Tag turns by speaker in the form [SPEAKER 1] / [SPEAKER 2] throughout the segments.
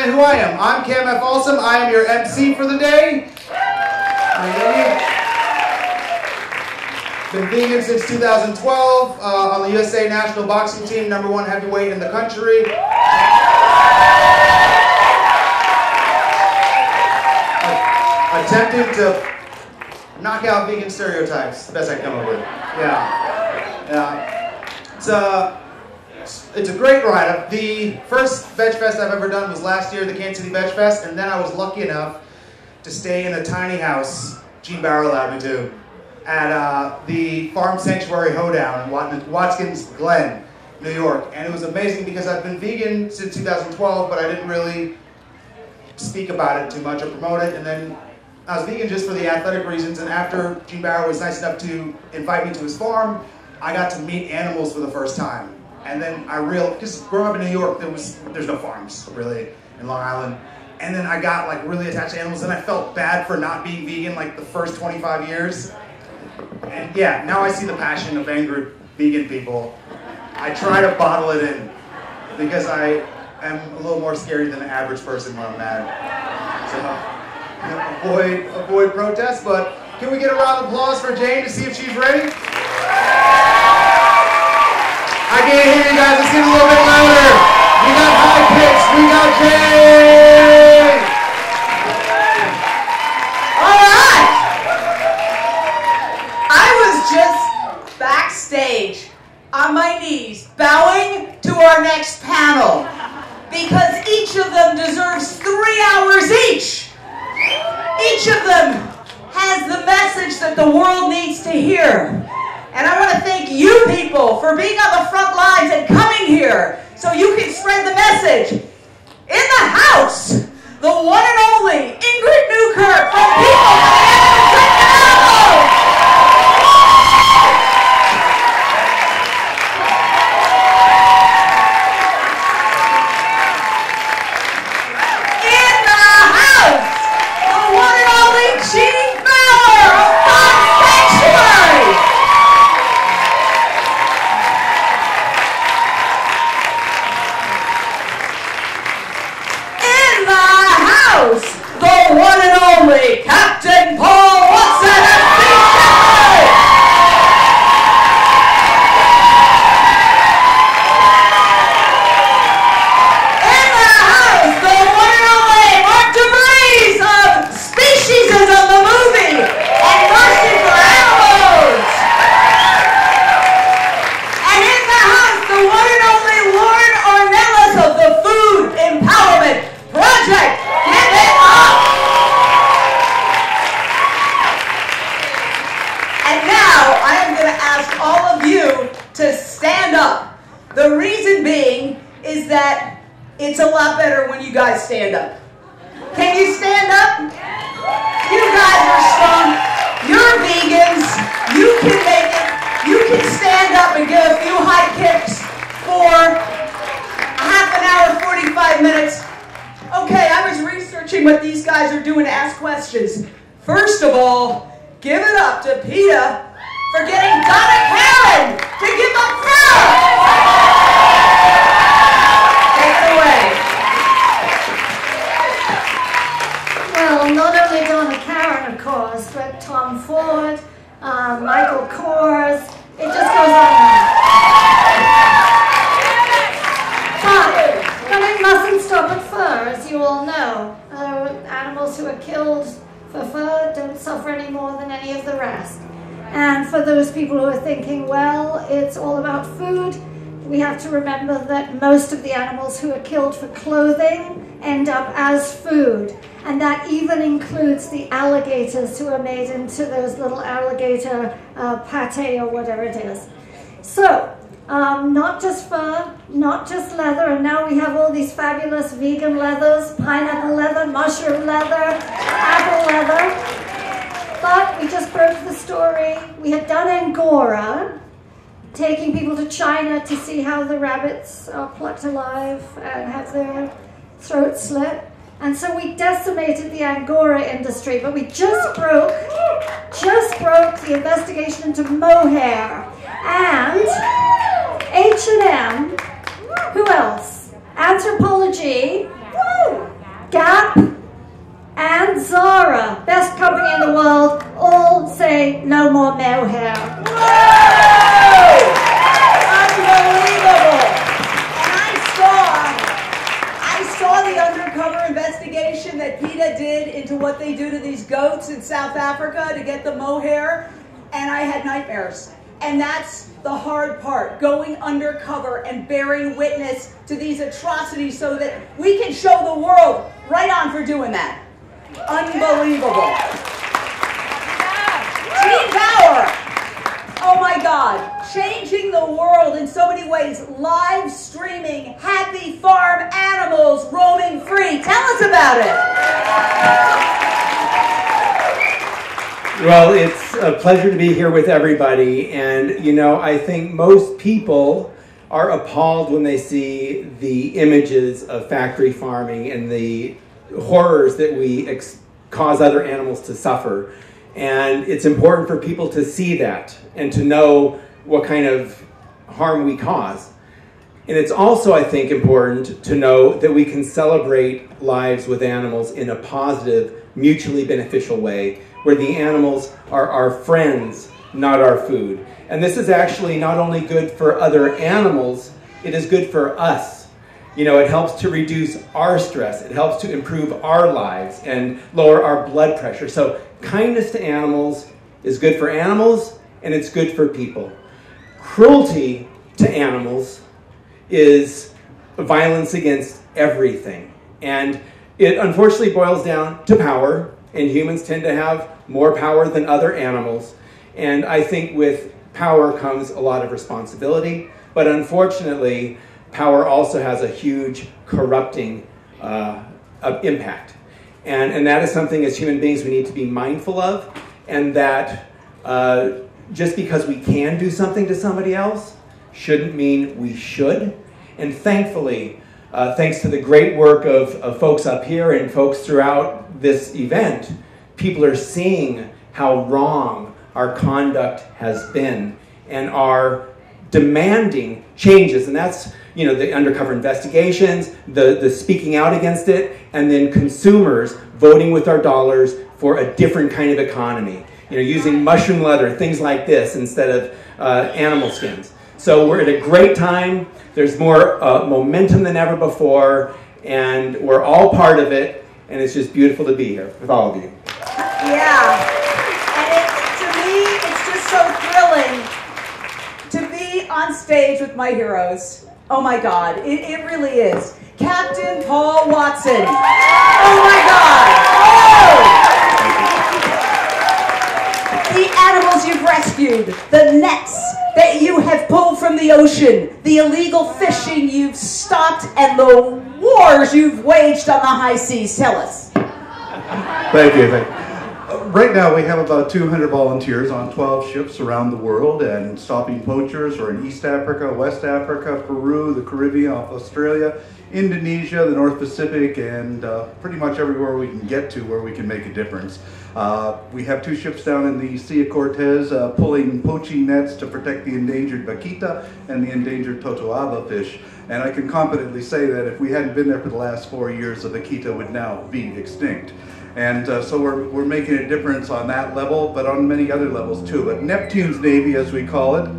[SPEAKER 1] understand who I am. I'm Cam F. Awesome. I am your MC for the day. Been vegan since 2012, on the USA National Boxing Team, #1 heavyweight in the country. Attempted to knock out vegan stereotypes, best I can come up with. It's a great ride. The first VegFest I've ever done was last year, the Kansas City VegFest, and then I was lucky enough to stay in a tiny house, Gene Baur allowed me to, at the Farm Sanctuary Hoedown in Watkins Glen, New York. And it was amazing because I've been vegan since 2012, but I didn't really speak about it too much or promote it. And then I was vegan just for the athletic reasons, and after Gene Baur was nice enough to invite me to his farm, I got to meet animals for the first time. And then I realized, because growing up in New York, there's no farms, really, in Long Island. And then I got like really attached to animals, and I felt bad for not being vegan like the first 25 years. And yeah, now I see the passion of angry vegan people. I try to bottle it in, because I am a little more scary than the average person when I'm mad. So, avoid protest, but can we get a round of applause for Jane to see if she's ready? I can't hear you guys, let's get a little bit louder. We got high pitch, we got Jane!
[SPEAKER 2] Alright! I was just backstage on my knees bowing to our next panel because each of them deserves 3 hours each. Each of them has the message that the world needs to hear. And I want to thank you people for being on the front lines and coming here so you can spread the message. In the house, the one and only Ingrid Newkirk from People for the Animals. In the house, the one and only Gene Baur from Sanctuary. The one and only Captain Paul Watson and in the house, the one and only Devries of Speciesism, the movie, and Mercy for Animals. And in the house, the one and only Ornelas of the Food Empowerment Project. Give it up! And now I am going to ask all of you to stand up. The reason being is that it's a lot better when you guys stand up. Can you stand up? You guys are strong. You're vegans. You can make it. You can stand up and give a few high kicks for half an hour, 45 minutes. Okay, I was researching what these guys are doing to ask questions. First of all, give it up to PETA for getting Donna Karen to give up fur! Take it away.
[SPEAKER 3] Well, not only Donna Karen, of course, but Tom Ford, Michael Kors, it just goes on. But it mustn't stop at fur, as you all know. Animals who are killed for fur don't suffer any more than any of the rest. And for those people who are thinking, well, it's all about food, we have to remember that most of the animals who are killed for clothing end up as food. And that even includes the alligators who are made into those little alligator pate or whatever it is. So, not just fur, not just leather, and now we have all these fabulous vegan leathers, pineapple leather, mushroom leather, apple leather. But we just broke the story. We had done Angora, taking people to China to see how the rabbits are plucked alive and have their throats slit. And so we decimated the Angora industry, but we just broke the investigation into mohair. And H&M, who else? Anthropology,
[SPEAKER 2] part, going undercover and bearing witness to these atrocities so that we can show the world, right on for doing that. Unbelievable. Team Baur. Oh my God, changing the world in so many ways, live streaming, happy farm animals roaming free. Tell us about it.
[SPEAKER 4] Well, it's a pleasure to be here with everybody, and you know, I think most people are appalled when they see the images of factory farming and the horrors that we cause other animals to suffer. And it's important for people to see that and to know what kind of harm we cause. And it's also, I think, important to know that we can celebrate lives with animals in a positive, mutually beneficial way, where the animals are our friends, not our food. And this is actually not only good for other animals, it is good for us. You know, it helps to reduce our stress. It helps to improve our lives and lower our blood pressure. So kindness to animals is good for animals, and it's good for people. Cruelty to animals is violence against everything. And it unfortunately boils down to power, and humans tend to have more power than other animals. And I think with power comes a lot of responsibility, but unfortunately, power also has a huge corrupting impact. And that is something as human beings we need to be mindful of, and that just because we can do something to somebody else shouldn't mean we should. And thankfully, thanks to the great work of folks up here and folks throughout this event, people are seeing how wrong our conduct has been and are demanding changes. And that's, you know, the undercover investigations, the speaking out against it, and then consumers voting with our dollars for a different kind of economy. You know, using mushroom leather, things like this, instead of animal skins. So we're at a great time. There's more momentum than ever before, and we're all part of it, and it's just beautiful to be here with all of you.
[SPEAKER 2] Yeah, and to me, it's just so thrilling to be on stage with my heroes. Oh my God, it really is. Captain Paul Watson. Oh my God. Oh! The animals you've rescued, the nets that you have pulled from the ocean, the illegal fishing you've stopped, and the wars you've waged on the high seas. Tell us.
[SPEAKER 5] Thank you. Right now we have about 200 volunteers on 12 ships around the world and stopping poachers or in East Africa, West Africa, Peru, the Caribbean, Australia, Indonesia, the North Pacific, and pretty much everywhere we can get to where we can make a difference. We have 2 ships down in the Sea of Cortez pulling poaching nets to protect the endangered vaquita and the endangered totoaba fish. And I can confidently say that if we hadn't been there for the last 4 years, the vaquita would now be extinct. And so we're making a difference on that level, but on many other levels too. But Neptune's Navy, as we call it,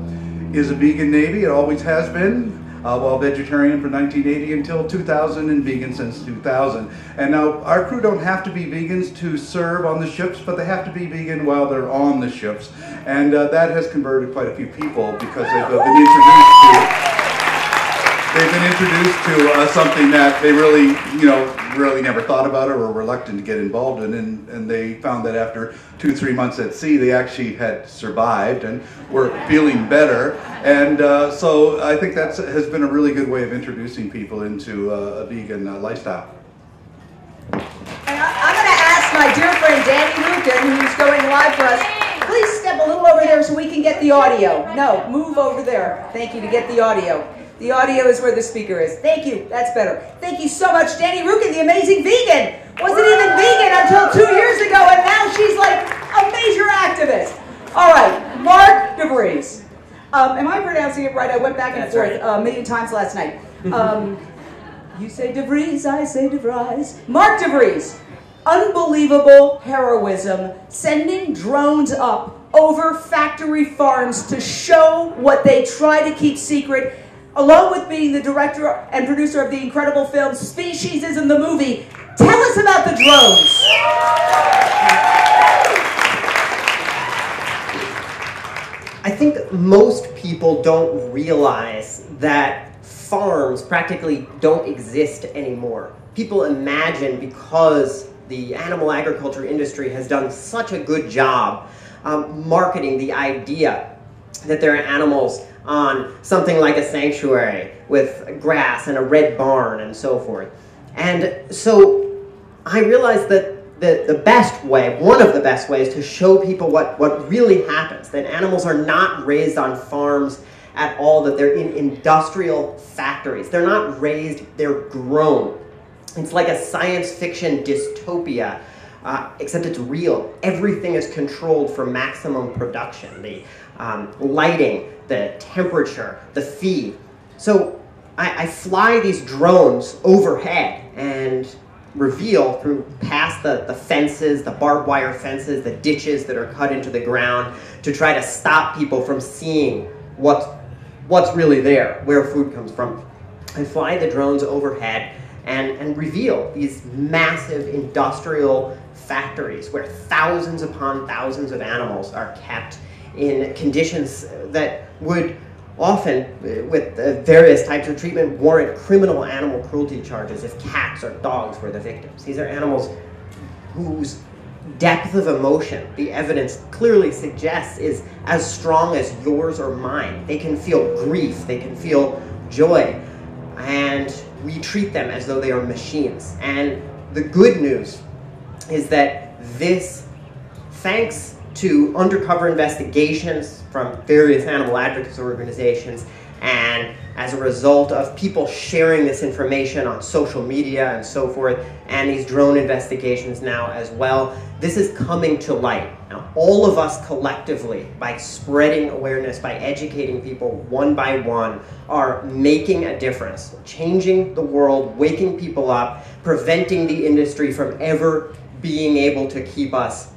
[SPEAKER 5] is a vegan Navy. It always has been. Well, vegetarian from 1980 until 2000 and vegan since 2000. And now our crew don't have to be vegans to serve on the ships, but they have to be vegan while they're on the ships. And that has converted quite a few people because they've been introduced to something that they really, really never thought about or were reluctant to get involved in, and they found that after 2-3 months at sea, they actually had survived and were feeling better. And so I think that has been a really good way of introducing people into a vegan lifestyle.
[SPEAKER 2] And I'm going to ask my dear friend Danny Lucan, who's going live for us, please step a little over there so we can get the audio. No, move over there. Thank you, to get the audio. The audio is where the speaker is. Thank you. That's better. Thank you so much, Danny Rukin, the amazing vegan. Wasn't even vegan until 2 years ago, and now she's like a major activist. All right, Mark Devries. Am I pronouncing it right? I went back and forth a million times last night. You say Devries, I say Devries. Mark Devries. Unbelievable heroism, sending drones up over factory farms to show what they try to keep secret, along with being the director and producer of the incredible film Speciesism, the movie. Tell us about the drones.
[SPEAKER 6] I think most people don't realize that farms practically don't exist anymore. People imagine, because the animal agriculture industry has done such a good job marketing the idea that there are animals on something like a sanctuary with grass and a red barn and so forth. And so I realized that the best way, one of the best ways to show people what really happens, that animals are not raised on farms at all, that they're in industrial factories. They're not raised, they're grown. It's like a science fiction dystopia, except it's real. Everything is controlled for maximum production. The lighting, the temperature, the feed. So I fly these drones overhead and reveal through past the fences, the barbed wire fences, the ditches that are cut into the ground to try to stop people from seeing what's really there, where food comes from. I fly the drones overhead and reveal these massive industrial factories where thousands upon thousands of animals are kept in conditions that would often, with various types of treatment, warrant criminal animal cruelty charges if cats or dogs were the victims. These are animals whose depth of emotion, the evidence clearly suggests, is as strong as yours or mine. They can feel grief, they can feel joy, and we treat them as though they are machines. And the good news is that this, thanks to undercover investigations from various animal advocacy organizations, and as a result of people sharing this information on social media and so forth, and these drone investigations now as well, this is coming to light. Now, all of us collectively, by spreading awareness, by educating people one by one, are making a difference, changing the world, waking people up, preventing the industry from ever being able to keep us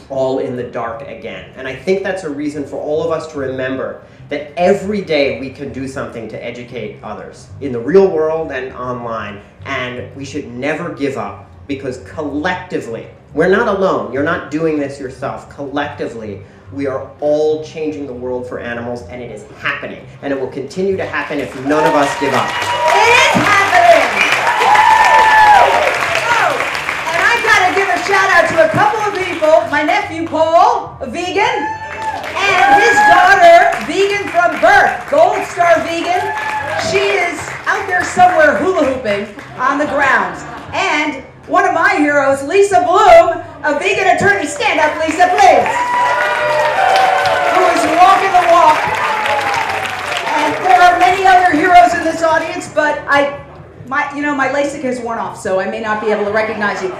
[SPEAKER 6] all in the dark again. And I think that's a reason for all of us to remember that every day we can do something to educate others in the real world and online, and we should never give up, because collectively, we're not alone. You're not doing this yourself. Collectively, we are all changing the world for animals, and it is happening. And it will continue to happen if none of us give up.
[SPEAKER 2] It is happening! And I gotta give a shout out to a couple of people. My nephew Paul, a vegan, and his daughter, vegan from birth, Gold Star vegan. She is out there somewhere hula hooping on the grounds. And one of my heroes, Lisa Bloom, a vegan attorney. Stand up, Lisa, please. Who is walking the walk. And there are many other heroes in this audience, but my LASIK has worn off, so I may not be able to recognize you.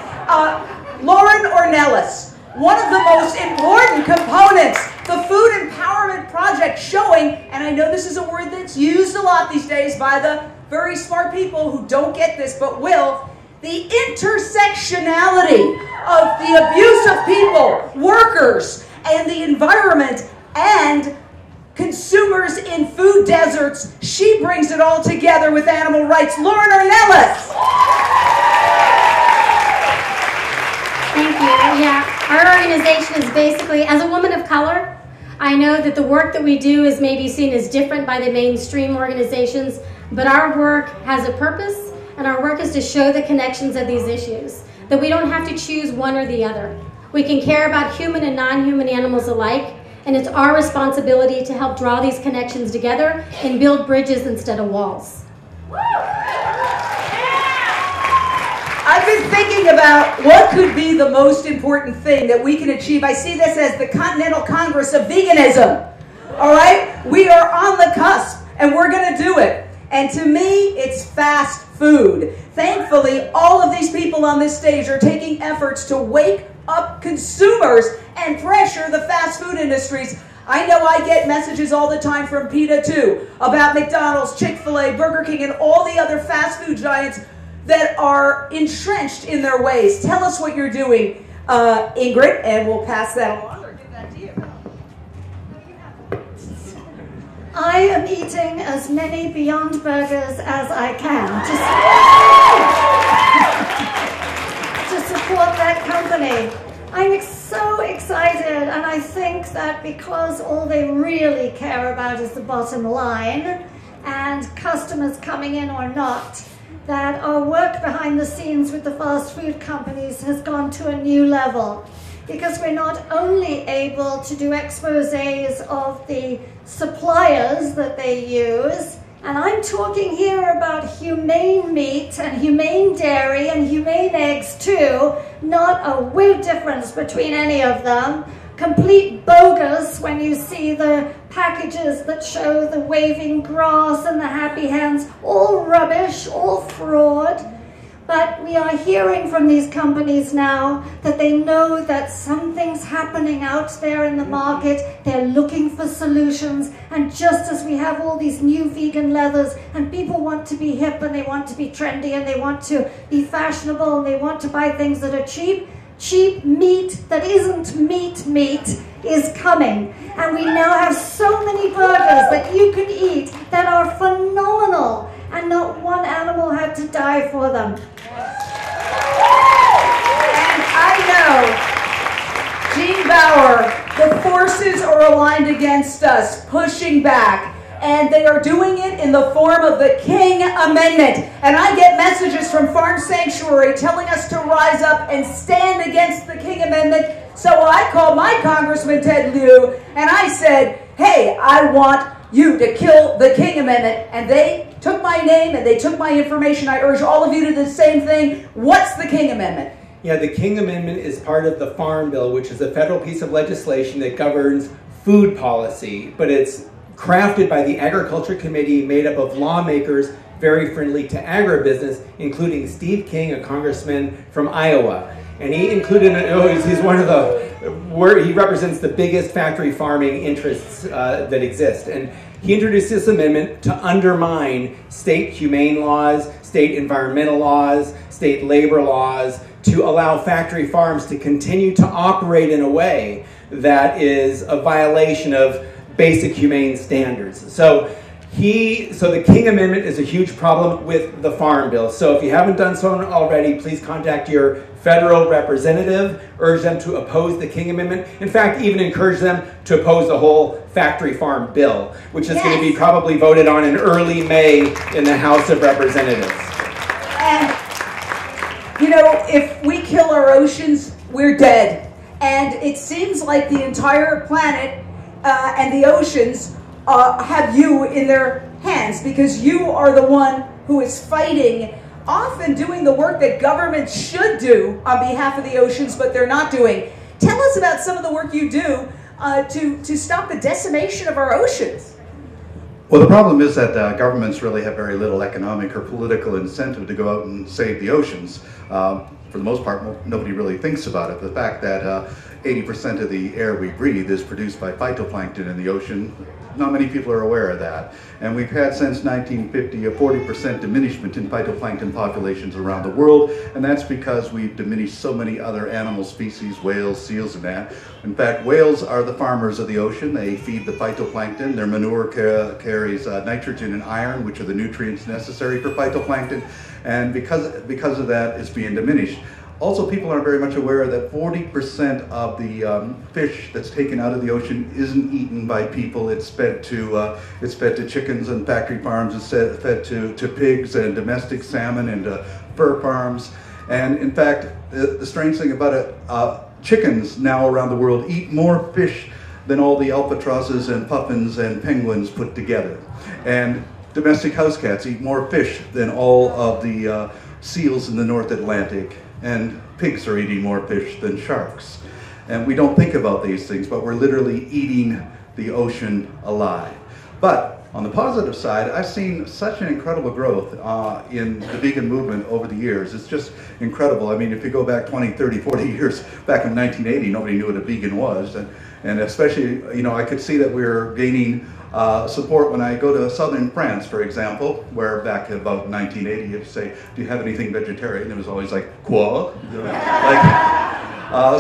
[SPEAKER 2] Lauren Ornelas, one of the most important components, the Food Empowerment Project, showing, and I know this is a word that's used a lot these days by the very smart people who don't get this but will, the intersectionality of the abuse of people, workers, and the environment, and consumers in food deserts. She brings it all together with animal rights. Lauren Ornelas.
[SPEAKER 3] Thank you. Yeah, our organization is basically, as a woman of color, I know that the work that we do is maybe seen as different by the mainstream organizations, but our work has a purpose, and our work is to show the connections of these issues, that we don't have to choose one or the other. We can care about human and non-human animals alike, and it's our responsibility to help draw these connections together and build bridges instead of walls.
[SPEAKER 2] I've been thinking about what could be the most important thing that we can achieve. I see this as the Continental Congress of Veganism. All right? We are on the cusp, and we're going to do it. And to me, it's fast food. Thankfully, all of these people on this stage are taking efforts to wake up consumers and pressure the fast food industries. I know I get messages all the time from PETA too about McDonald's, Chick-fil-A, Burger King, and all the other fast food giants that are entrenched in their ways. Tell us what you're doing, Ingrid, and we'll pass that along or give that to you.
[SPEAKER 3] I am eating as many Beyond Burgers as I can to support that company. I'm so excited excited, and I think that because all they really care about is the bottom line, and customers coming in or not, that our work behind the scenes with the fast food companies has gone to a new level. Because we're not only able to do exposés of the suppliers that they use, and I'm talking here about humane meat and humane dairy and humane eggs too, not a whit difference between any of them. Complete bogus when you see the packages that show the waving grass and the happy hands, all rubbish, all fraud. But we are hearing from these companies now that they know that something's happening out there in the market. They're looking for solutions. And just as we have all these new vegan leathers and people want to be hip and they want to be trendy and they want to be fashionable and they want to buy things that are cheap, cheap meat that isn't meat is coming. And we now have so many burgers that you can eat that are phenomenal. And not one animal had to die for them.
[SPEAKER 2] And I know, Gene Baur, the forces are aligned against us, pushing back. And they are doing it in the form of the King Amendment. And I get messages from Farm Sanctuary telling us to rise up and stand against the King Amendment. So I called my Congressman Ted Lieu and I said, hey, I want you to kill the King Amendment. And they took my name and they took my information. I urge all of you to do the same thing. What's the King Amendment?
[SPEAKER 4] Yeah, the King Amendment is part of the Farm Bill, which is a federal piece of legislation that governs food policy, but it's crafted by the Agriculture Committee, made up of lawmakers very friendly to agribusiness, including Steve King, a congressman from Iowa. And he included, he's one of the, he represents the biggest factory farming interests that exist. And he introduced this amendment to undermine state humane laws, state environmental laws, state labor laws, to allow factory farms to continue to operate in a way that is a violation of basic humane standards. So the King Amendment is a huge problem with the Farm Bill. So if you haven't done so already, please contact your federal representative, urge them to oppose the King Amendment. In fact, even encourage them to oppose the whole factory farm bill, which is going to be probably voted on in early May in the House of Representatives.
[SPEAKER 2] And, you know, if we kill our oceans, we're dead. And it seems like the entire planet and the oceans have you in their hands, because you are the one who is fighting, often doing the work that governments should do on behalf of the oceans, but they're not doing. Tell us about some of the work you do to stop the decimation of our oceans.
[SPEAKER 5] Well, the problem is that governments really have very little economic or political incentive to go out and save the oceans. For the most part, nobody really thinks about it. The fact that 80% of the air we breathe is produced by phytoplankton in the ocean, not many people are aware of that. And we've had since 1950 a 40% diminishment in phytoplankton populations around the world, and that's because we've diminished so many other animal species, whales, seals, and that. In fact, whales are the farmers of the ocean. They feed the phytoplankton. Their manure carries nitrogen and iron, which are the nutrients necessary for phytoplankton, and because of that, it's being diminished. Also, people aren't very much aware that 40% of the fish that's taken out of the ocean isn't eaten by people. It's fed to chickens and factory farms. It's fed to pigs and domestic salmon and fur farms. And in fact, the strange thing about it, chickens now around the world eat more fish than all the albatrosses and puffins and penguins put together. And domestic house cats eat more fish than all of the seals in the North Atlantic. And pigs are eating more fish than sharks. And we don't think about these things, but we're literally eating the ocean alive. But on the positive side, I've seen such an incredible growth in the vegan movement over the years. It's just incredible. I mean, if you go back 20, 30, 40 years, back in 1980, nobody knew what a vegan was. And especially, you know, I could see that we were gaining support when I go to southern France, for example, where back about 1980, you'd say, do you have anything vegetarian? It was always like, quoi?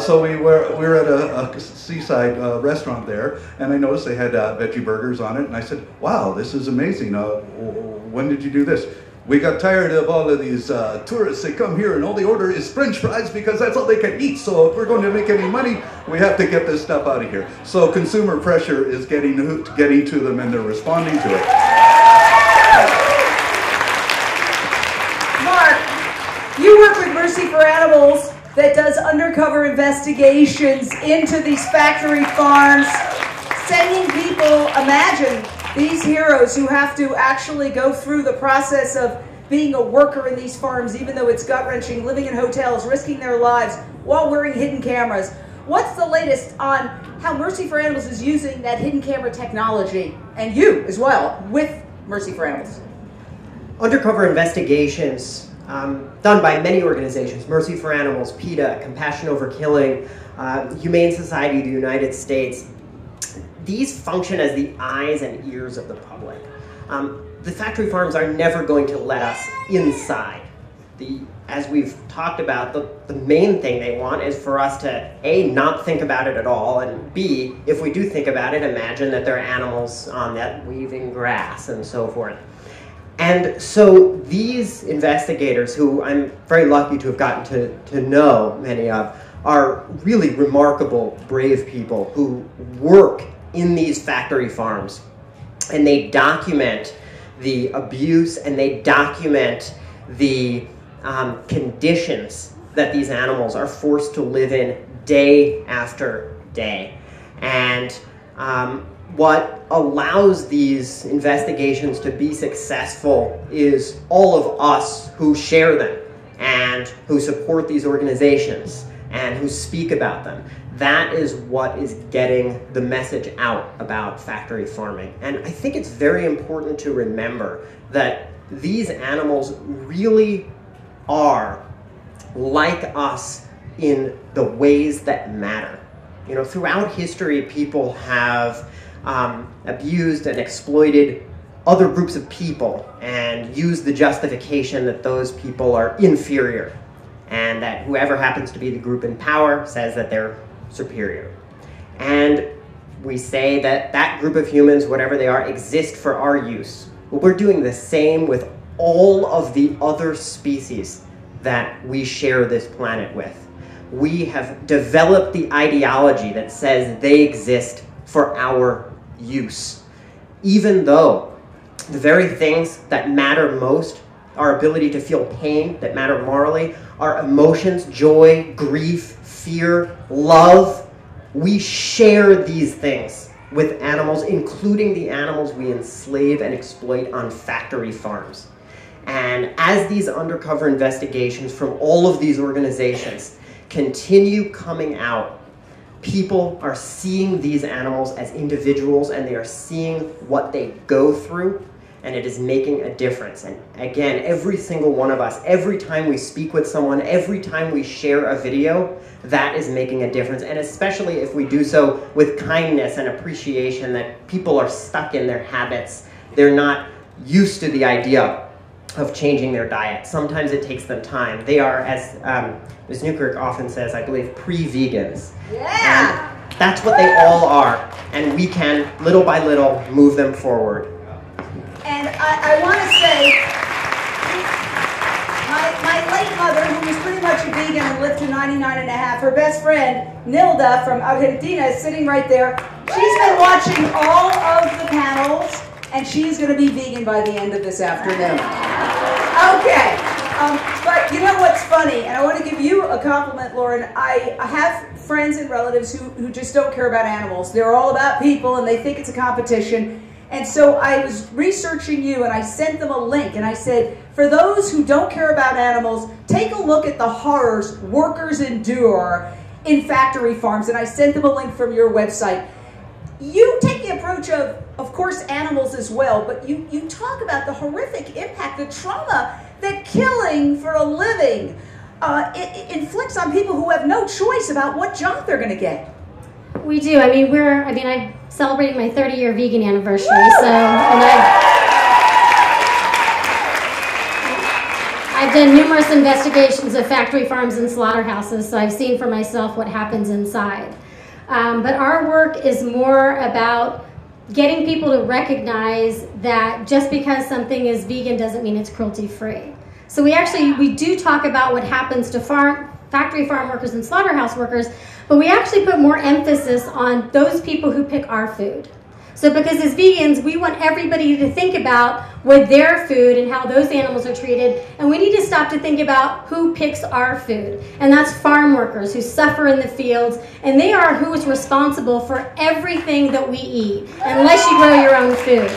[SPEAKER 5] So we were at a seaside restaurant there, and I noticed they had veggie burgers on it, and I said, wow, this is amazing. When did you do this? We got tired of all of these tourists that come here and all they order is French fries because that's all they can eat. So if we're going to make any money, we have to get this stuff out of here. So consumer pressure is getting to them, and they're responding to it.
[SPEAKER 2] Mark, you work with Mercy for Animals that does undercover investigations into these factory farms, sending people, imagine, these heroes who have to actually go through the process of being a worker in these farms, even though it's gut-wrenching, living in hotels, risking their lives while wearing hidden cameras. What's the latest on how Mercy for Animals is using that hidden camera technology, and you as well, with Mercy for Animals?
[SPEAKER 6] Undercover investigations done by many organizations, Mercy for Animals, PETA, Compassion Over Killing, Humane Society of the United States. These function as the eyes and ears of the public. The factory farms are never going to let us inside. As we've talked about, the main thing they want is for us to, A, not think about it at all, and B, if we do think about it, imagine that there are animals on that waving grass and so forth. And so these investigators, who I'm very lucky to have gotten to know many of, are really remarkable, brave people who work in these factory farms, and they document the abuse and they document the conditions that these animals are forced to live in day after day. And what allows these investigations to be successful is all of us who share them and who support these organizations and who speak about them. That is what is getting the message out about factory farming. And I think it's very important to remember that these animals really are like us in the ways that matter. You know, throughout history, people have abused and exploited other groups of people and used the justification that those people are inferior and that whoever happens to be the group in power says that they're superior. And we say that that group of humans, whatever they are, exist for our use. But we're doing the same with all of the other species that we share this planet with. We have developed the ideology that says they exist for our use, even though the very things that matter most, our ability to feel pain that matter morally, our emotions, joy, grief, fear, love, we share these things with animals, including the animals we enslave and exploit on factory farms. And as these undercover investigations from all of these organizations continue coming out, people are seeing these animals as individuals and they are seeing what they go through, and it is making a difference. And again, every single one of us, every time we speak with someone, every time we share a video, that is making a difference. And especially if we do so with kindness and appreciation, that people are stuck in their habits. They're not used to the idea of changing their diet. Sometimes it takes them time. They are, as Ms. Newkirk often says, I believe, pre-vegans.
[SPEAKER 2] Yeah!
[SPEAKER 6] And that's what they all are. And we can, little by little, move them forward.
[SPEAKER 2] And I want to say, my late mother, who was pretty much a vegan and lived to 99 and a half, her best friend, Nilda from Argentina, is sitting right there. She's been watching all of the panels, and she's going to be vegan by the end of this afternoon. Okay. But you know what's funny, and I want to give you a compliment, Lauren. I have friends and relatives who just don't care about animals. They're all about people, and they think it's a competition. And so I was researching you, and I sent them a link, and I said, for those who don't care about animals, take a look at the horrors workers endure in factory farms. And I sent them a link from your website. You take the approach of course, animals as well, but you talk about the horrific impact, the trauma that killing for a living it inflicts on people who have no choice about what job they're going to get.
[SPEAKER 3] We do. I mean, I'm celebrating my 30-year vegan anniversary, so, and I've done numerous investigations of factory farms and slaughterhouses, so I've seen for myself what happens inside. But our work is more about getting people to recognize that just because something is vegan doesn't mean it's cruelty-free. So we do talk about what happens to factory farm workers and slaughterhouse workers, but we actually put more emphasis on those people who pick our food. So because as vegans, we want everybody to think about with their food and how those animals are treated, and we need to stop to think about who picks our food. And that's farm workers who suffer in the fields, and they are who is responsible for everything that we eat, unless you grow your own food.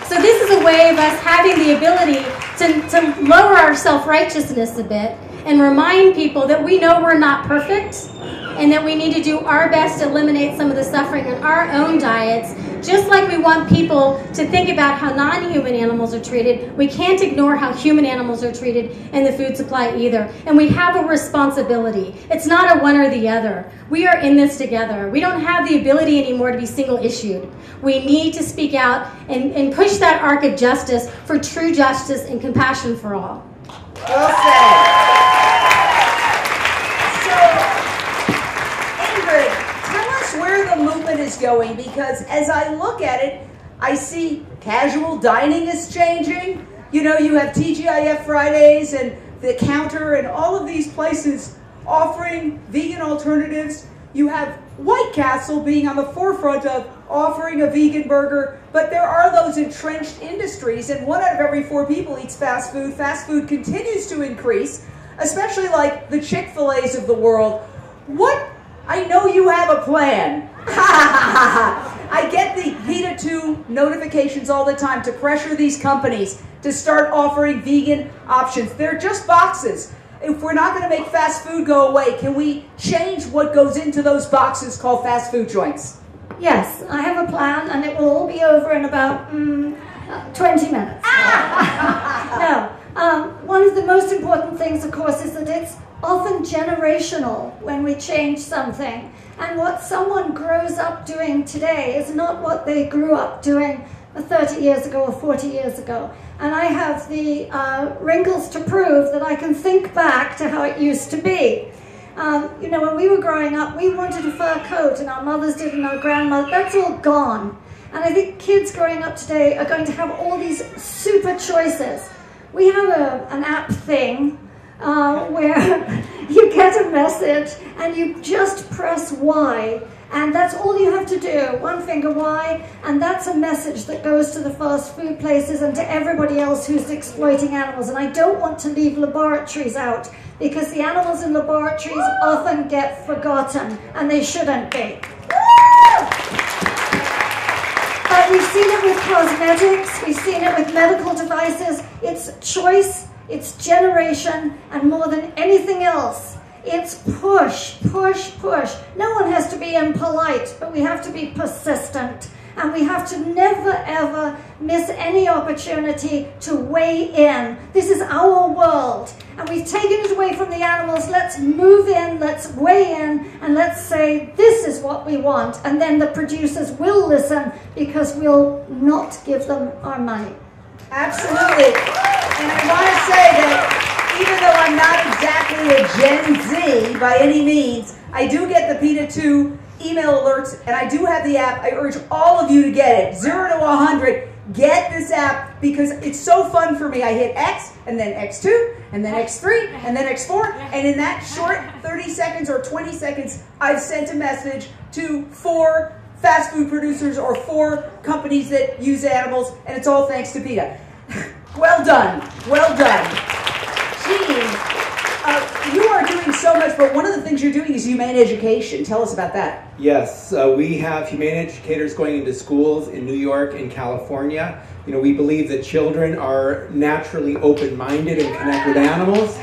[SPEAKER 3] So this is a way of us having the ability to lower our self-righteousness a bit and remind people that we know we're not perfect and that we need to do our best to eliminate some of the suffering in our own diets. Just like we want people to think about how non-human animals are treated, we can't ignore how human animals are treated in the food supply either. And we have a responsibility. It's not a one or the other. We are in this together. We don't have the ability anymore to be single-issued. We need to speak out and push that arc of justice for true justice and compassion for all.
[SPEAKER 2] Well said. Ingrid, tell us where the movement is going, because as I look at it, I see casual dining is changing. You know, you have TGIF Fridays and the Counter and all of these places offering vegan alternatives. You have White Castle being on the forefront of offering a vegan burger, but there are those entrenched industries, and 1 out of every 4 people eats fast food. Fast food continues to increase, especially like the Chick-fil-A's of the world. I know you have a plan. I get the PETA 2 notifications all the time to pressure these companies to start offering vegan options. They're just boxes. If we're not going to make fast food go away, can we change what goes into those boxes called fast food joints?
[SPEAKER 3] Yes, I have a plan, and it will all be over in about 20 minutes. No, one of the most important things, of course, is that it's often generational when we change something. And what someone grows up doing today is not what they grew up doing 30 years ago or 40 years ago. And I have the wrinkles to prove that I can think back to how it used to be. You know, when we were growing up, we wanted a fur coat, and our mothers did, and our grandmothers. That's all gone. And I think kids growing up today are going to have all these super choices. We have an app thing where you get a message and you just press Y, and that's all you have to do, 1 finger Y, and that's a message that goes to the fast food places and to everybody else who's exploiting animals. And I don't want to leave laboratories out, because the animals in laboratories often get forgotten, and they shouldn't be. But we've seen it with cosmetics, we've seen it with medical devices. It's choice, it's generation, and more than anything else, it's push, push, push. No one has to be impolite, but we have to be persistent. And we have to never, ever miss any opportunity to weigh in. This is our world, and we've taken it away from the animals. Let's move in, let's weigh in, and let's say, this is what we want. And then the producers will listen, because we'll not give them our money.
[SPEAKER 2] Absolutely. And I want to say that even though I'm not exactly a Gen Z by any means, I do get the PETA 2 email alerts, and I do have the app. I urge all of you to get it. 0 to 100, get this app, because it's so fun for me. I hit X, and then X2, and then X3, and then X4, and in that short 30 seconds or 20 seconds, I've sent a message to 4 fast food producers or 4 companies that use animals, and it's all thanks to PETA. Well done. Well done. Jean, you are doing so much, but one of the things you're doing is humane education. Tell us about that.
[SPEAKER 4] Yes, we have humane educators going into schools in New York and California. You know, we believe that children are naturally open-minded and connect with animals,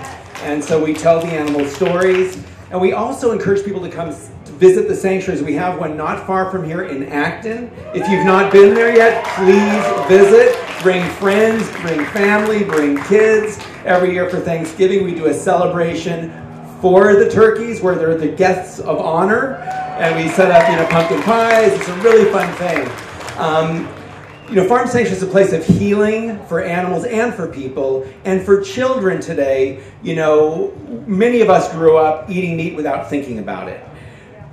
[SPEAKER 4] and so we tell the animal stories. And we also encourage people to come visit the sanctuaries. We have one not far from here in Acton. If you've not been there yet, please visit. Bring friends, bring family, bring kids. Every year for Thanksgiving, we do a celebration for the turkeys where they're the guests of honor. And we set up, you know, pumpkin pies. It's a really fun thing. You know, Farm Sanctuary is a place of healing for animals and for people. And for children today, you know, many of us grew up eating meat without thinking about it.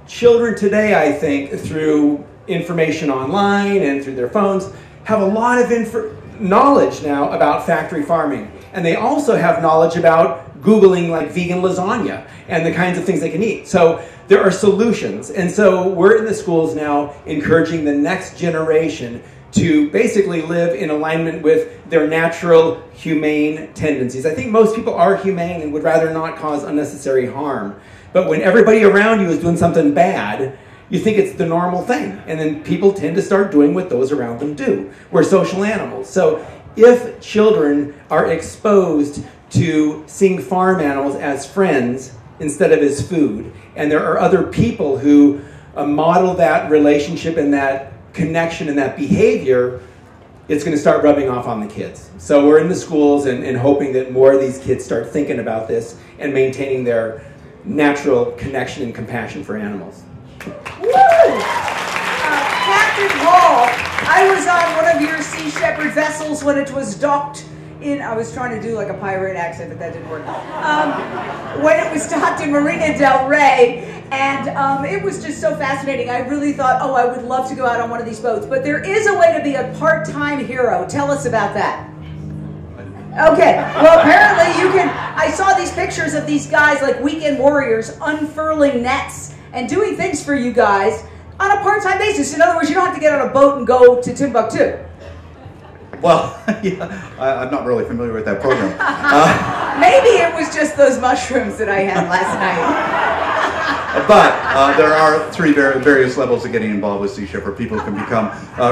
[SPEAKER 4] Children today, I think, through information online and through their phones, have a lot of knowledge now about factory farming. And they also have knowledge about Googling like vegan lasagna and the kinds of things they can eat. So there are solutions. And so we're in the schools now encouraging the next generation to basically live in alignment with their natural, humane tendencies. I think most people are humane and would rather not cause unnecessary harm. But when everybody around you is doing something bad, you think it's the normal thing. And then people tend to start doing what those around them do. We're social animals. So if children are exposed to seeing farm animals as friends instead of as food, and there are other people who model that relationship and that connection and that behavior, it's going to start rubbing off on the kids. So we're in the schools and hoping that more of these kids start thinking about this and maintaining their natural connection and compassion for animals.
[SPEAKER 2] Woo! Captain Hall, I was on one of your Sea Shepherd vessels when it was docked in, I was trying to do like a pirate accent, but that didn't work. When it was docked in Marina del Rey, and it was just so fascinating. I really thought, oh, I would love to go out on one of these boats. But there is a way to be a part-time hero. Tell us about that. Okay, well, apparently you can, I saw these pictures of these guys like weekend warriors unfurling nets and doing things for you guys on a part-time basis. In other words, you don't have to get on a boat and go to Timbuktu.
[SPEAKER 5] Well, yeah, I'm not really familiar with that program.
[SPEAKER 2] Maybe it was just those mushrooms that I had last night.
[SPEAKER 5] But there are three various levels of getting involved with Sea Shepherd. People can become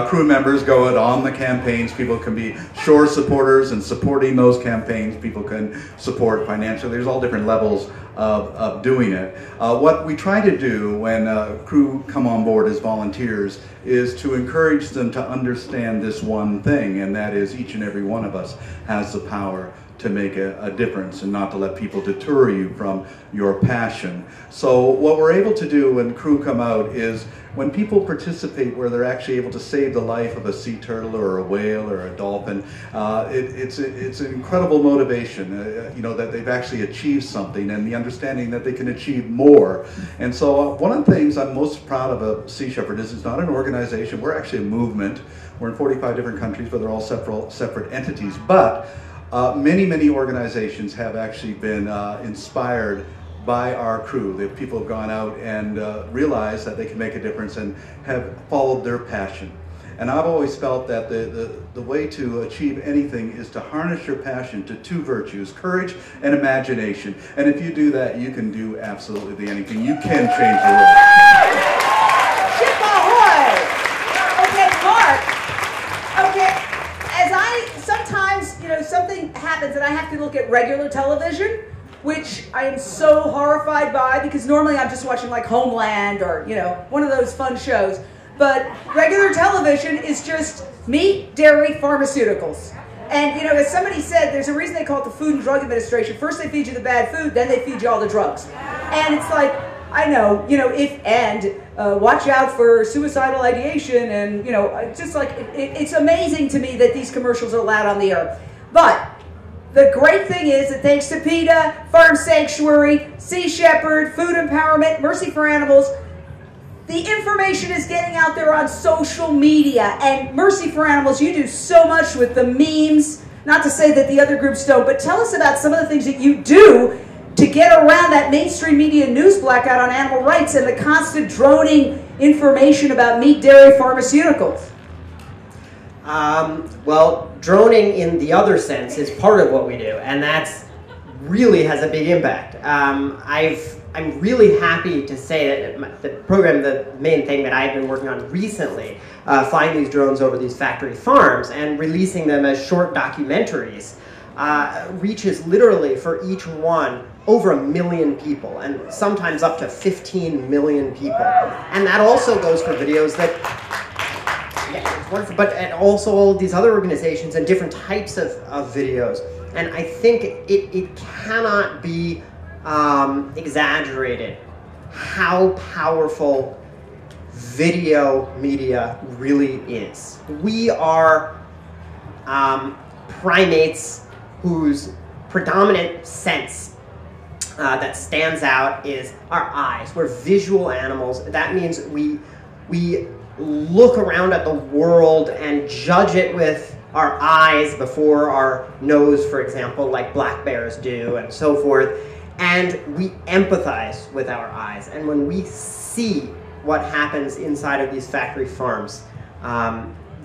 [SPEAKER 5] crew members, go out on the campaigns. People can be shore supporters and supporting those campaigns. People can support financially. There's all different levels of doing it. What we try to do when crew come on board as volunteers is to encourage them to understand this one thing, and that is each and every one of us has the power to make a difference and not to let people deter you from your passion. So what we're able to do when crew come out is when people participate where they're actually able to save the life of a sea turtle or a whale or a dolphin, it's an incredible motivation, you know, that they've actually achieved something and the understanding that they can achieve more. And so one of the things I'm most proud of Sea Shepherd is it's not an organization, we're actually a movement. We're in 45 different countries, but they're all separate entities. But many organizations have actually been inspired by our crew. People have gone out and realized that they can make a difference and have followed their passion. And I've always felt that the way to achieve anything is to harness your passion to two virtues, courage and imagination. And if you do that, you can do absolutely anything. You can change the world.
[SPEAKER 2] Ship ahoy! Okay, Mark. Okay, as sometimes, you know, something happens and I have to look at regular television, which I am so horrified by because normally I'm just watching like Homeland or, you know, one of those fun shows. But regular television is just meat, dairy, pharmaceuticals. And, you know, as somebody said, there's a reason they call it the Food and Drug Administration. First they feed you the bad food, then they feed you all the drugs. And it's like, I know, you know, watch out for suicidal ideation and, you know, just like, it's amazing to me that these commercials are allowed on the air. But the great thing is that thanks to PETA, Farm Sanctuary, Sea Shepherd, Food Empowerment, Mercy for Animals, the information is getting out there on social media. And Mercy for Animals, you do so much with the memes, not to say that the other groups don't, but tell us about some of the things that you do to get around that mainstream media news blackout on animal rights and the constant droning information about meat, dairy, pharmaceuticals.
[SPEAKER 6] Well, droning in the other sense is part of what we do, and that's really has a big impact. I'm really happy to say that the program, the main thing that I've been working on recently, flying these drones over these factory farms and releasing them as short documentaries, reaches literally for each one over 1 million people, and sometimes up to 15 million people. And that also goes for videos that, yeah, it's wonderful, but and also all these other organizations and different types of videos. And I think it cannot be exaggerated how powerful video media really is. We are primates whose predominant sense that stands out is our eyes. We're visual animals. That means we look around at the world and judge it with our eyes before our nose, for example, like black bears do, and so forth. And we empathize with our eyes. And when we see what happens inside of these factory farms,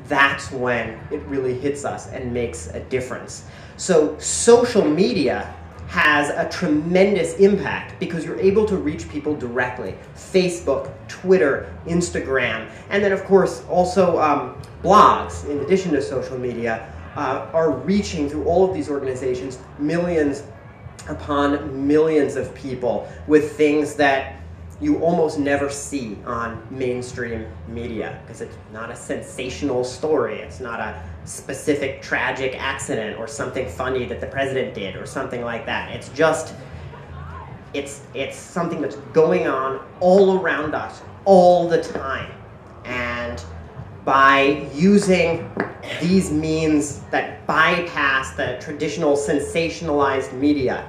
[SPEAKER 6] that's when it really hits us and makes a difference. So social media has a tremendous impact because you're able to reach people directly. Facebook, Twitter, Instagram, and then of course also blogs, in addition to social media, are reaching through all of these organizations millions upon millions of people with things that you almost never see on mainstream media because it's not a sensational story. It's not a specific tragic accident or something funny that the president did or something like that. It's just, it's something that's going on all around us all the time. And by using these means that bypass the traditional sensationalized media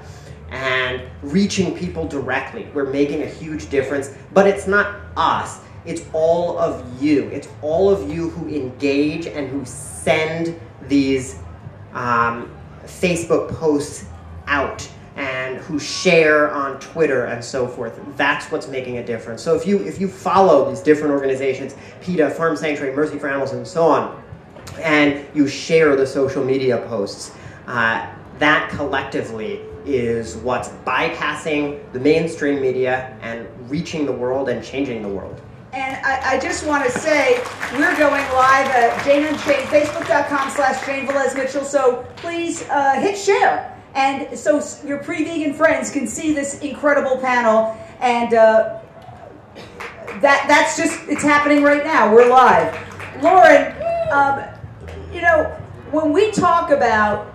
[SPEAKER 6] and reaching people directly, we're making a huge difference. But it's not us, it's all of you. It's all of you who engage and who send these Facebook posts out and who share on Twitter and so forth. That's what's making a difference. So if you follow these different organizations, PETA, Farm Sanctuary, Mercy for Animals, and so on, and you share the social media posts, that collectively is what's bypassing the mainstream media and reaching the world and changing the world.
[SPEAKER 2] And I just want to say, we're going live at Jane Unchained, facebook.com/Jane Velez-Mitchell, so please hit share. And so your pre-vegan friends can see this incredible panel, and that's just, it's happening right now. We're live. Lauren, you know, when we talk about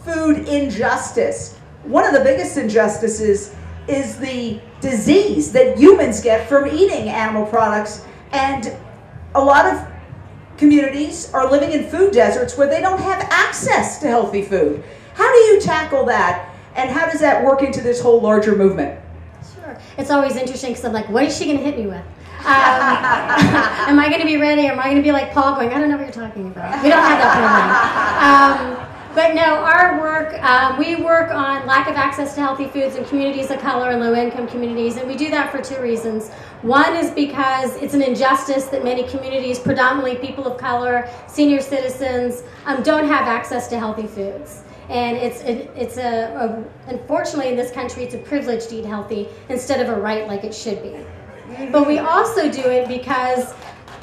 [SPEAKER 2] food injustice, one of the biggest injustices is the disease that humans get from eating animal products. And a lot of communities are living in food deserts where they don't have access to healthy food. How do you tackle that, and how does that work into this whole larger movement?
[SPEAKER 3] Sure. It's always interesting because I'm like, what is she going to hit me with? Am I going to be ready, or am I going to be like Paul going, I don't know what you're talking about? We don't have that program. But no, our work, we work on lack of access to healthy foods in communities of color and low-income communities, and we do that for two reasons. One is because it's an injustice that many communities, predominantly people of color, senior citizens, don't have access to healthy foods. And unfortunately in this country, it's a privilege to eat healthy instead of a right like it should be. But we also do it because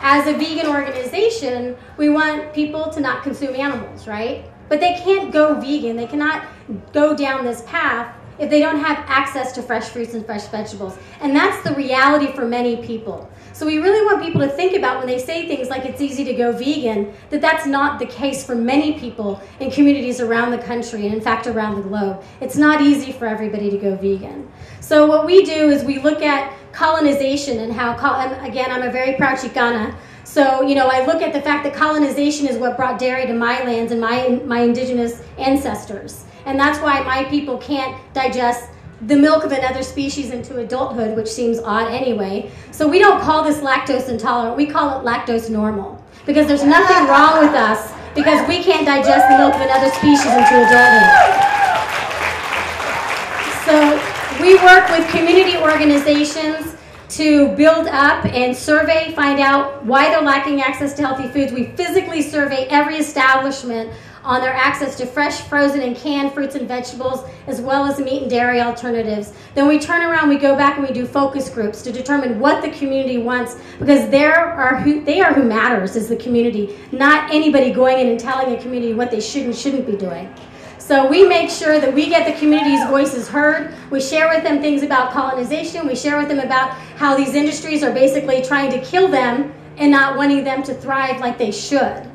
[SPEAKER 3] as a vegan organization, we want people to not consume animals, right? But they can't go vegan, they cannot go down this path if they don't have access to fresh fruits and fresh vegetables. And that's the reality for many people. So we really want people to think about when they say things like it's easy to go vegan, that that's not the case for many people in communities around the country and in fact around the globe. It's not easy for everybody to go vegan. So what we do is we look at colonization and how, and again, I'm a very proud Chicana. So, you know, I look at the fact that colonization is what brought dairy to my lands and my indigenous ancestors. And that's why my people can't digest the milk of another species into adulthood, which seems odd anyway. So we don't call this lactose intolerant, we call it lactose normal. Because there's nothing wrong with us because we can't digest the milk of another species into adulthood. So we work with community organizations to build up and survey, find out why they're lacking access to healthy foods. We physically survey every establishment on their access to fresh, frozen, and canned fruits and vegetables, as well as meat and dairy alternatives. Then we turn around, we go back and we do focus groups to determine what the community wants, because they are who matters is the community, not anybody going in and telling a community what they should and shouldn't be doing. So we make sure that we get the community's voices heard. We share with them things about colonization. We share with them about how these industries are basically trying to kill them and not wanting them to thrive like they should.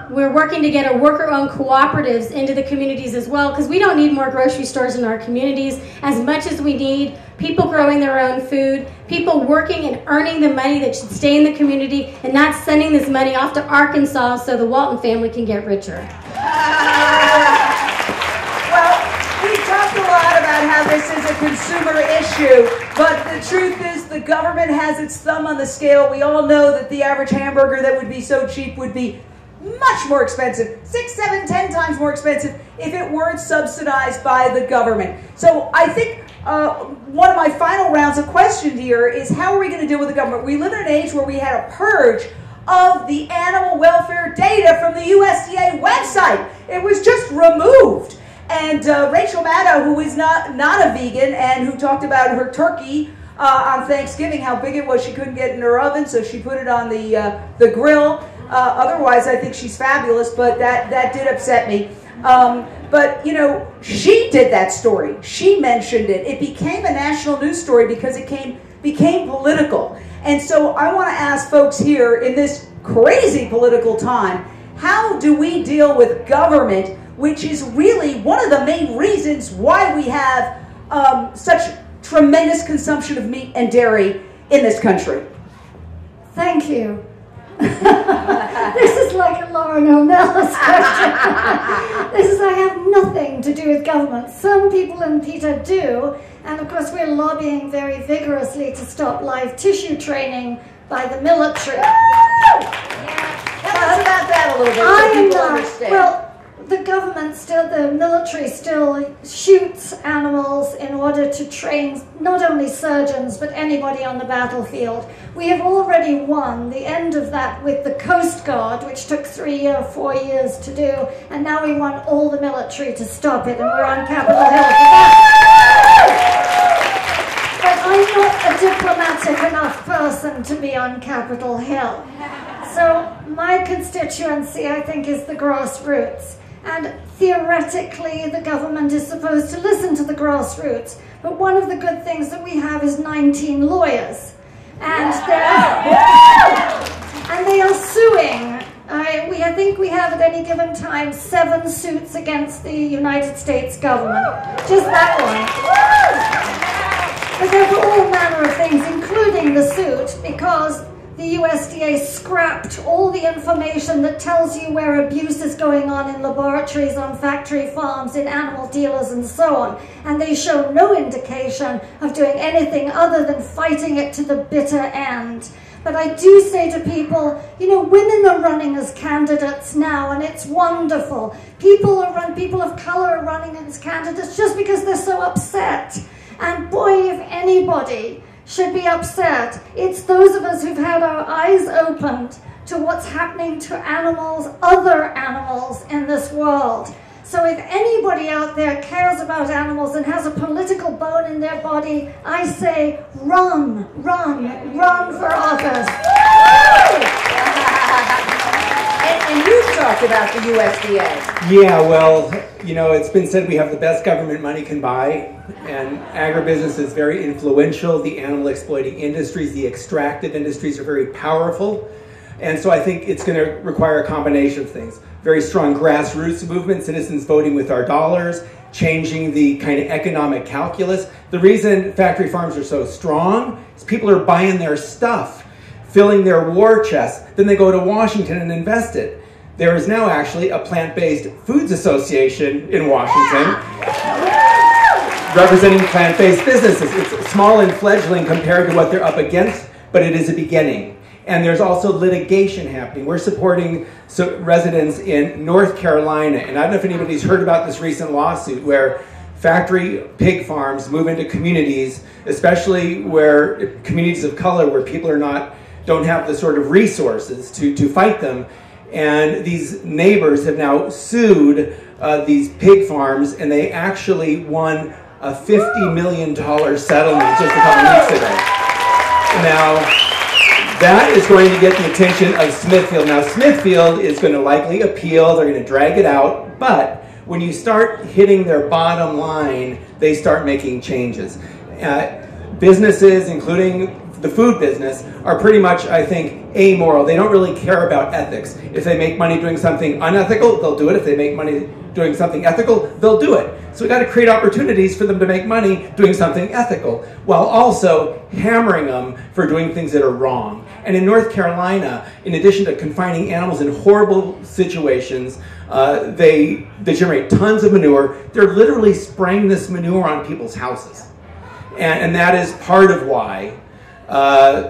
[SPEAKER 3] We're working to get a worker-owned cooperatives into the communities as well, because we don't need more grocery stores in our communities as much as we need people growing their own food, people working and earning the money that should stay in the community and not sending this money off to Arkansas so the Walton family can get richer.
[SPEAKER 2] We talked a lot about how this is a consumer issue, but the truth is the government has its thumb on the scale. We all know that the average hamburger that would be so cheap would be much more expensive, 6, 7, 10 times more expensive if it weren't subsidized by the government. So I think one of my final rounds of questions here is, how are we going to deal with the government? We live in an age where we had a purge of the animal welfare data from the USDA website. It was just removed. And Rachel Maddow, who is not a vegan and who talked about her turkey on Thanksgiving, how big it was, she couldn't get it in her oven, so she put it on the grill. Otherwise, I think she's fabulous, but that did upset me. But, you know, she did that story. She mentioned it. It became a national news story because it became political. And so I want to ask folks here in this crazy political time, how do we deal with government, which is really one of the main reasons why we have such tremendous consumption of meat and dairy in this country?
[SPEAKER 3] Thank you. This is like a Lauren Ornelas question. I have nothing to do with government. Some people in PETA do, and of course we're lobbying very vigorously to stop live tissue training by the military.
[SPEAKER 2] Tell us about that a little bit so people understand.
[SPEAKER 3] Well, the government still, the military still shoots animals in order to train not only surgeons, but anybody on the battlefield. We have already won the end of that with the Coast Guard, which took 3 or 4 years to do, and now we want all the military to stop it, and we're on Capitol Hill for that. But I'm not a diplomatic enough person to be on Capitol Hill. So my constituency, I think, is the grassroots. And theoretically, the government is supposed to listen to the grassroots. But one of the good things that we have is 19 lawyers. And they are suing. I think we have at any given time 7 suits against the United States government. Just that one. But they're for all manner of things, including the suit, because the USDA scrapped all the information that tells you where abuse is going on in laboratories, on factory farms, in animal dealers, and so on. And they show no indication of doing anything other than fighting it to the bitter end. But I do say to people, you know, women are running as candidates now, and it's wonderful. People of color are running as candidates just because they're so upset. And boy, if anybody should be upset, it's those of us who've had our eyes opened to what's happening to animals, other animals in this world. So if anybody out there cares about animals and has a political bone in their body, I say run, run, run for office.
[SPEAKER 2] And you talked about the USDA.
[SPEAKER 4] Yeah, well, you know, it's been said we have the best government money can buy, and agribusiness is very influential. The animal exploiting industries, the extractive industries are very powerful. And so I think it's going to require a combination of things. Very strong grassroots movement, citizens voting with our dollars, changing the kind of economic calculus. The reason factory farms are so strong is people are buying their stuff, filling their war chests. Then they go to Washington and invest it. There is now actually a plant-based foods association in Washington representing plant-based businesses. It's small and fledgling compared to what they're up against, but it is a beginning. And there's also litigation happening. We're supporting residents in North Carolina, and I don't know if anybody's heard about this recent lawsuit where factory pig farms move into communities, especially where communities of color, where people don't have the sort of resources to fight them. And these neighbors have now sued these pig farms, and they actually won a $50 million settlement just a couple weeks ago. Now, that is going to get the attention of Smithfield. Now, Smithfield is going to likely appeal. They're going to drag it out. But when you start hitting their bottom line, they start making changes. Businesses, including the food business, are pretty much, I think, amoral. They don't really care about ethics. If they make money doing something unethical, they'll do it. If they make money doing something ethical, they'll do it. So we've got to create opportunities for them to make money doing something ethical, while also hammering them for doing things that are wrong. And in North Carolina, in addition to confining animals in horrible situations, they generate tons of manure. They're literally spraying this manure on people's houses. And that is part of why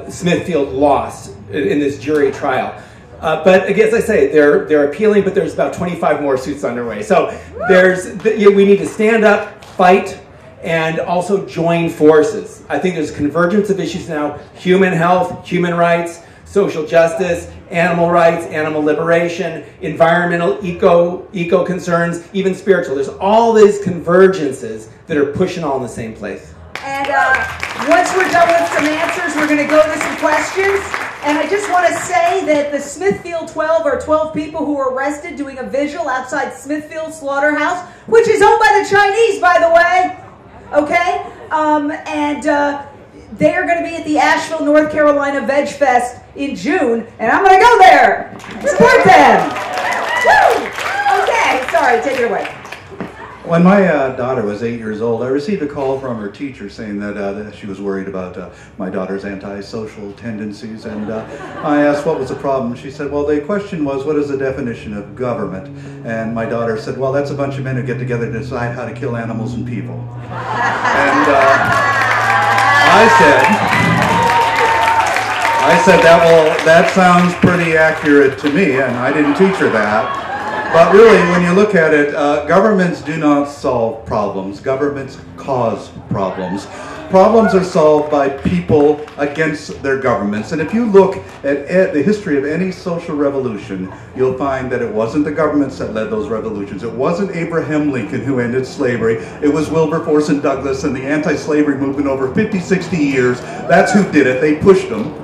[SPEAKER 4] Smithfield lost in this jury trial. But again, as I say, they're appealing, but there's about 25 more suits underway. So we need to stand up, fight, and also join forces. I think there's convergence of issues now: human health, human rights, social justice, animal rights, animal liberation, environmental, eco concerns, even spiritual. There's all these convergences that are pushing all in the same place.
[SPEAKER 2] And once we're done with some answers, we're going to go to some questions. And I just want to say that the Smithfield 12 are 12 people who were arrested doing a vigil outside Smithfield Slaughterhouse, which is owned by the Chinese, by the way. Okay? They are going to be at the Asheville, North Carolina VegFest in June, and I'm going to go there and support them. Woo! Okay, sorry, take it away.
[SPEAKER 5] When my daughter was 8 years old, I received a call from her teacher saying that she was worried about my daughter's antisocial tendencies, and I asked what was the problem. She said, well, the question was, what is the definition of government? And my daughter said, well, that's a bunch of men who get together to decide how to kill animals and people. And I said, that sounds pretty accurate to me, and I didn't teach her that. But really, when you look at it, governments do not solve problems. Governments cause problems. Problems are solved by people against their governments. And if you look at the history of any social revolution, you'll find that it wasn't the governments that led those revolutions. It wasn't Abraham Lincoln who ended slavery. It was Wilberforce and Douglass and the anti-slavery movement over 50, 60 years. That's who did it. They pushed them.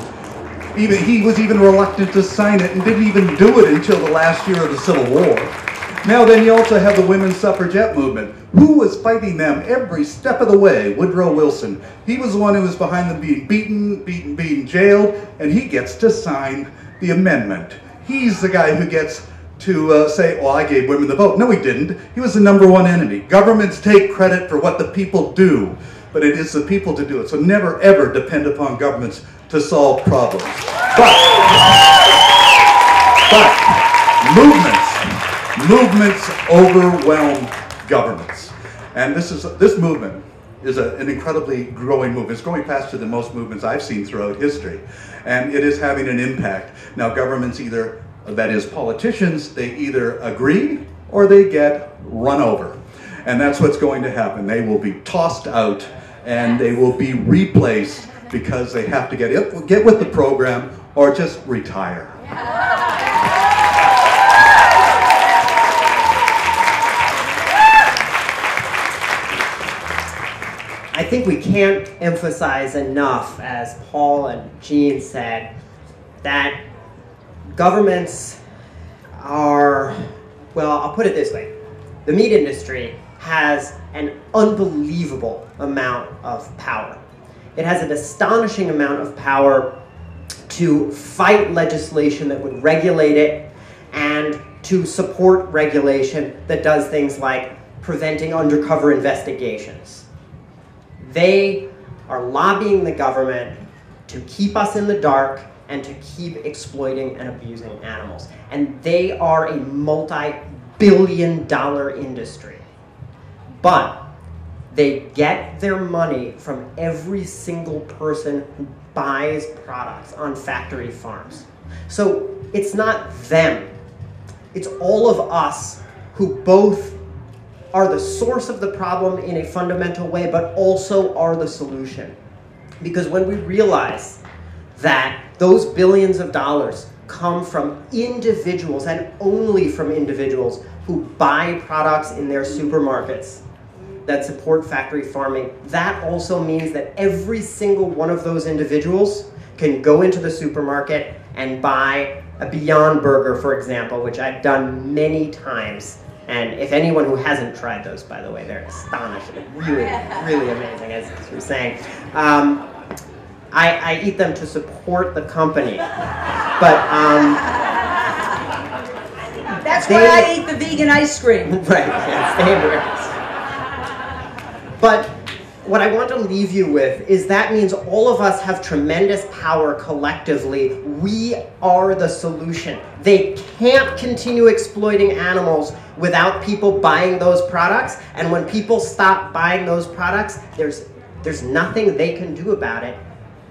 [SPEAKER 5] He was even reluctant to sign it and didn't even do it until the last year of the Civil War. Now then, you also have the women's suffragette movement. Who was fighting them every step of the way? Woodrow Wilson. He was the one who was behind them being beaten, jailed, and he gets to sign the amendment. He's the guy who gets to say, well, I gave women the vote. No, he didn't. He was the #1 enemy. Governments take credit for what the people do, but it is the people to do it. So never, ever depend upon governments to solve problems. But movements overwhelm governments. And this movement is an incredibly growing movement. It's growing faster than most movements I've seen throughout history. And it is having an impact. Now governments politicians, they either agree or they get run over. And that's what's going to happen. They will be tossed out and they will be replaced because they have to get with the program or just retire.
[SPEAKER 6] I think we can't emphasize enough, as Paul and Jean said, that governments are, well, I'll put it this way. The meat industry has an unbelievable amount of power. It has an astonishing amount of power to fight legislation that would regulate it and to support regulation that does things like preventing undercover investigations. They are lobbying the government to keep us in the dark and to keep exploiting and abusing animals. And they are a multi-billion-dollar industry. But they get their money from every single person who buys products on factory farms. So it's not them. It's all of us who both are the source of the problem in a fundamental way, but also are the solution. Because when we realize that those billions of dollars come from individuals and only from individuals who buy products in their supermarkets that support factory farming, that also means that every single one of those individuals can go into the supermarket and buy a Beyond Burger, for example, which I've done many times. And if anyone who hasn't tried those, by the way, they're astonishing. Really, really amazing, as you were saying. I eat them to support the company. But
[SPEAKER 2] that's why I eat the vegan ice cream.
[SPEAKER 6] Right, yes, they But what I want to leave you with is that means all of us have tremendous power collectively. We are the solution. They can't continue exploiting animals without people buying those products. And when people stop buying those products, there's nothing they can do about it.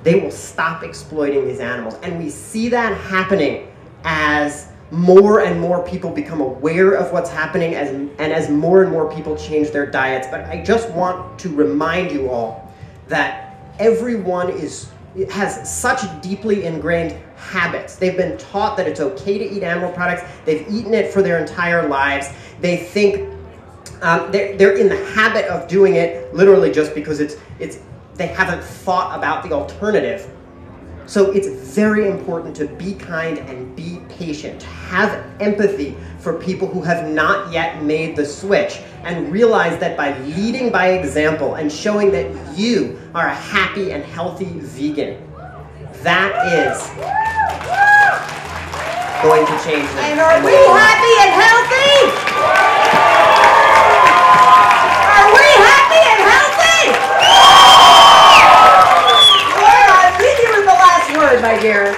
[SPEAKER 6] they will stop exploiting these animals. And we see that happening as more and more people become aware of what's happening and as more and more people change their diets. But I just want to remind you all that everyone has such deeply ingrained habits. They've been taught that it's okay to eat animal products. They've eaten it for their entire lives. They think they're in the habit of doing it literally just because they haven't thought about the alternative. So it's very important to be kind and be patient, to have empathy for people who have not yet made the switch, and realize that by leading by example and showing that you are a happy and healthy vegan, that is going to change things.
[SPEAKER 2] And are we happy and healthy? Are we happy and healthy? Laura, leave you with the last word, my dear.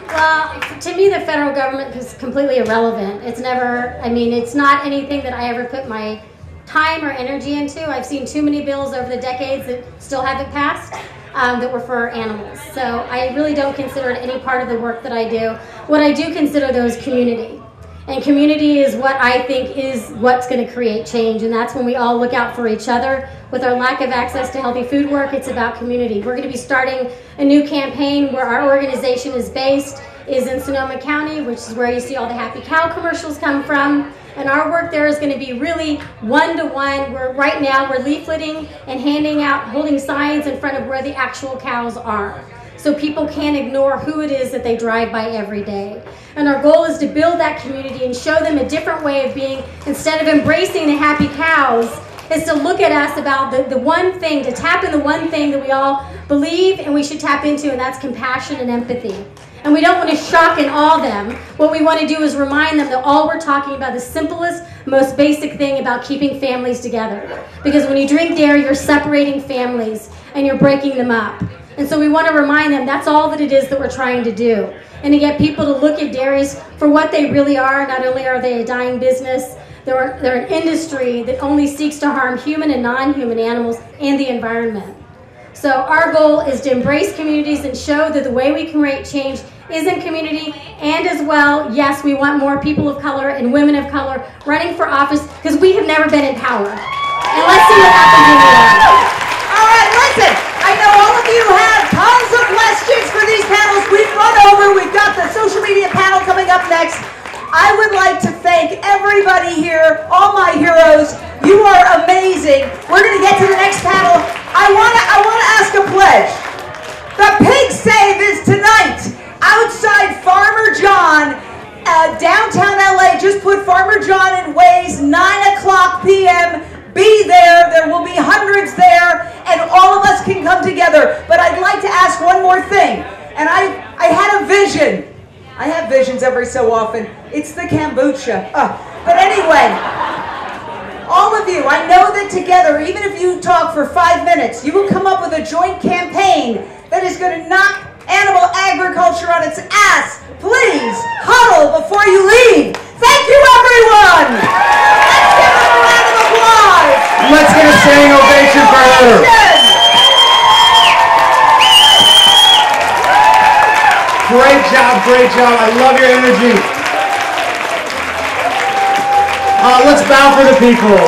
[SPEAKER 3] Well, to me, the federal government is completely irrelevant. It's never, I mean, it's not anything that I ever put my time or energy into. I've seen too many bills over the decades that still haven't passed that were for animals. So I really don't consider it any part of the work that I do. What I do consider, though, is community. And community is what I think is what's going to create change. And that's when we all look out for each other. With our lack of access to healthy food work, it's about community. We're going to be starting a new campaign where our organization is based is in Sonoma County, which is where you see all the Happy Cow commercials come from. And our work there is going to be really one-to-one. Right now we're leafleting and handing out, holding signs in front of where the actual cows are, so people can't ignore who it is that they drive by every day. And our goal is to build that community and show them a different way of being. Instead of embracing the happy cows, is to look at us about the one thing, to tap in the one thing that we all believe and we should tap into, and that's compassion and empathy. And we don't want to shock and awe them. What we want to do is remind them that all we're talking about, the simplest, most basic thing about keeping families together. Because when you drink dairy, you're separating families and you're breaking them up. And so we want to remind them that's all that it is that we're trying to do. And to get people to look at dairies for what they really are. Not only are they a dying business, they're an industry that only seeks to harm human and non-human animals and the environment. So our goal is to embrace communities and show that the way we can create change is in community. And as well, yes, we want more people of color and women of color running for office, because we have never been in power. And let's see what happens in the end.
[SPEAKER 2] All right, listen, I know all of you have tons of questions for these panels. We've run over. We've got the social media panel coming up next. I would like to thank everybody here, all my heroes. You are amazing. We're going to get to the next panel. I want to ask a pledge. The Pig Save is tonight outside Farmer John, downtown LA. Just put Farmer John in Waze, 9:00 p.m. Be there. There will be hundreds there, and all of us can come together. But I'd like to ask one more thing. And I had a vision. I have visions every so often. It's the kombucha. But anyway, all of you, I know that together, even if you talk for 5 minutes, you will come up with a joint campaign that is going to knock animal agriculture on its ass. Please huddle before you leave. Thank you, everyone. Let's give them a round of applause.
[SPEAKER 1] Let's get a standing ovation for her. Great job, great job. I love your energy. Let's bow for the people.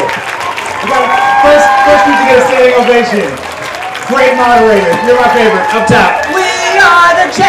[SPEAKER 1] First we get a standing ovation. Great moderator. You're my favorite. Up top.
[SPEAKER 2] We are the champions.